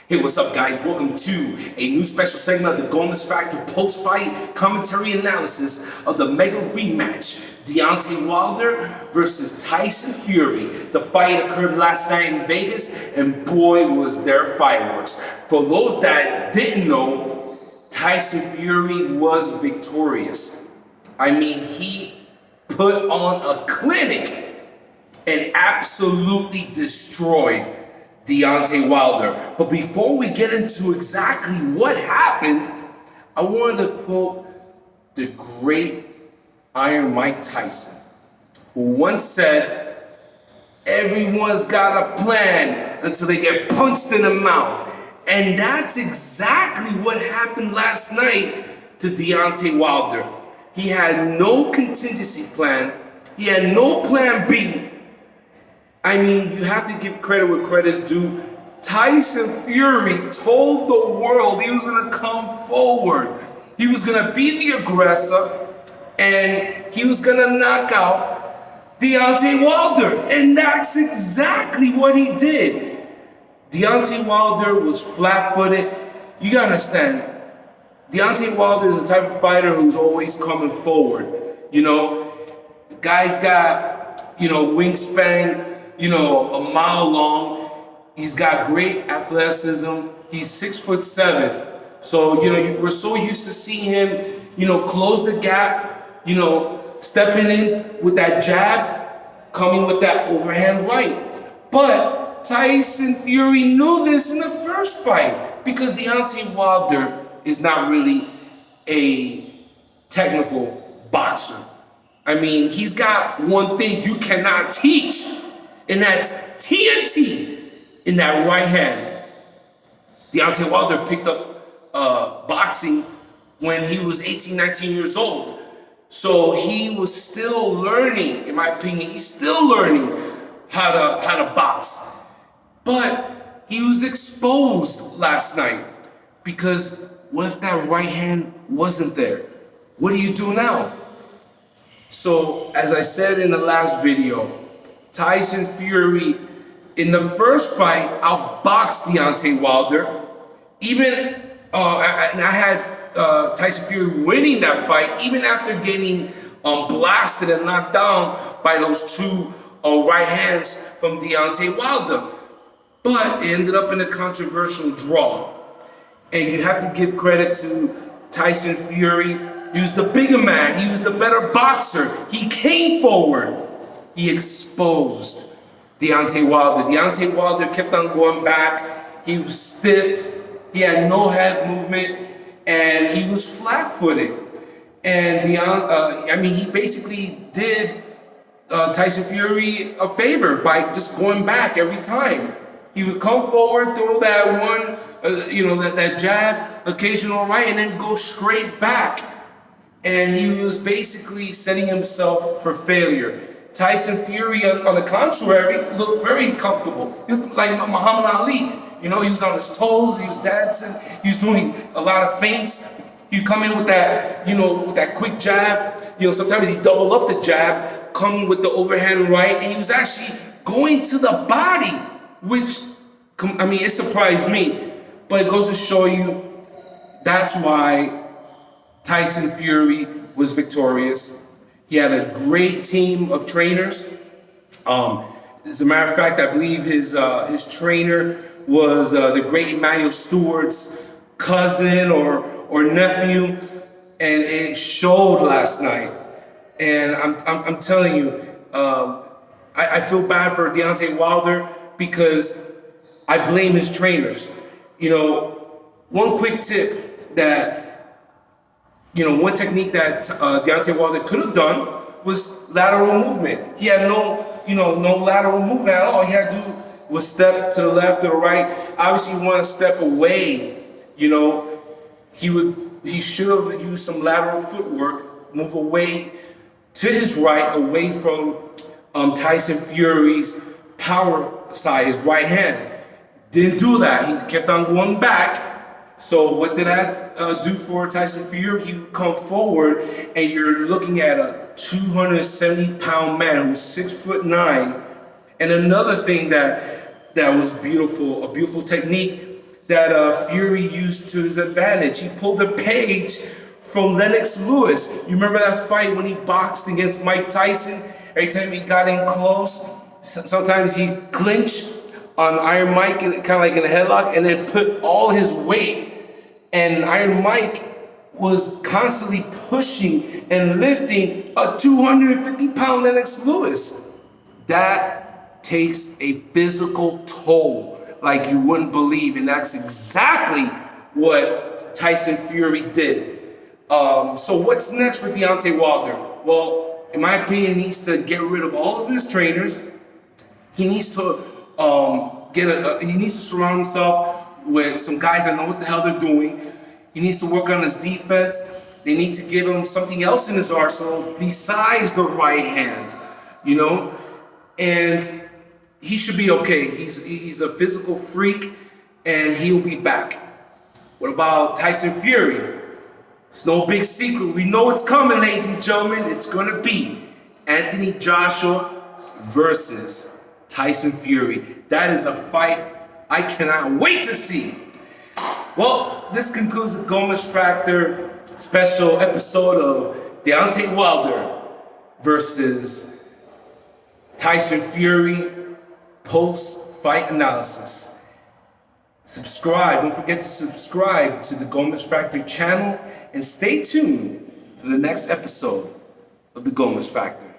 Hey, what's up, guys? Welcome to a new special segment of the Gomez Factor post-fight commentary analysis of the mega rematch, Deontay Wilder versus Tyson Fury. The fight occurred last night in Vegas, and boy, was there fireworks. For those that didn't know, Tyson Fury was victorious. I mean, he put on a clinic and absolutely destroyed Deontay Wilder. But before we get into exactly what happened, I wanted to quote the great Iron Mike Tyson, who once said, "Everyone's got a plan until they get punched in the mouth." And that's exactly what happened last night to Deontay Wilder. He had no contingency plan. He had no plan B. I mean, you have to give credit where credit's due. Tyson Fury told the world he was going to come forward. He was going to be the aggressor, and he was going to knock out Deontay Wilder. And that's exactly what he did. Deontay Wilder was flat-footed. You got to understand, Deontay Wilder is the type of fighter who's always coming forward. You know, the guy's got, wingspan, a mile long. He's got great athleticism. He's 6'7". So, we're so used to seeing him, close the gap, stepping in with that jab, coming with that overhand right. But Tyson Fury knew this in the first fight because Deontay Wilder is not really a technical boxer. I mean, he's got one thing you cannot teach, and that's TNT in that right hand. Deontay Wilder picked up boxing when he was 18, 19 years old. So he was still learning, in my opinion, he's still learning how to box. But he was exposed last night because what if that right hand wasn't there? What do you do now? So, as I said in the last video, Tyson Fury, in the first fight, outboxed Deontay Wilder. And I had Tyson Fury winning that fight, even after getting blasted and knocked down by those two right hands from Deontay Wilder. But it ended up in a controversial draw. And you have to give credit to Tyson Fury. He was the bigger man. He was the better boxer. He came forward. He exposed Deontay Wilder. Deontay Wilder kept on going back. He was stiff. He had no head movement, and he was flat-footed. And he basically did Tyson Fury a favor by just going back every time. He would come forward, throw that one, that jab, occasional right, and then go straight back. And he was basically setting himself for failure. Tyson Fury, on the contrary, looked very comfortable. He looked like Muhammad Ali. He was on his toes, he was dancing, he was doing a lot of feints. He'd come in with that, with that quick jab. Sometimes he'd double up the jab, come with the overhand right, and he was actually going to the body, which, it surprised me. But it goes to show you that's why Tyson Fury was victorious. He had a great team of trainers. As a matter of fact, I believe his trainer was the great Emmanuel Stewart's cousin or nephew, and it showed last night. And I'm telling you, I feel bad for Deontay Wilder because I blame his trainers. One quick tip that. One technique that Deontay Wilder could have done was lateral movement. He had no lateral movement at all. He had to do was step to the left or the right. Obviously, you want to step away. He should have used some lateral footwork, move away to his right, away from Tyson Fury's power side, his right hand. Didn't do that. He kept on going back. So what did that do for Tyson Fury? He would come forward, and you're looking at a 270-pound man who's 6'9". And another thing that was beautiful, a beautiful technique that Fury used to his advantage. He pulled a page from Lennox Lewis. You remember that fight when he boxed against Mike Tyson? Every time he got in close, sometimes he clinched on Iron Mike, kind of like in a headlock, and then put all his weight. And Iron Mike was constantly pushing and lifting a 250-pound Lennox Lewis. That takes a physical toll like you wouldn't believe, and that's exactly what Tyson Fury did. So what's next for Deontay Wilder? Well, in my opinion, he needs to get rid of all of his trainers. He needs to he needs to surround himself with some guys that know what the hell they're doing. He needs to work on his defense. They need to give him something else in his arsenal besides the right hand, you know? And he should be okay. He's a physical freak, and he'll be back. What about Tyson Fury? It's no big secret. We know it's coming, ladies and gentlemen. It's gonna be Anthony Joshua versus Tyson Fury. That is a fight I cannot wait to see. Well, this concludes the Gomez Factor special episode of Deontay Wilder versus Tyson Fury post-fight analysis. Subscribe. Don't forget to subscribe to the Gomez Factor channel and stay tuned for the next episode of the Gomez Factor.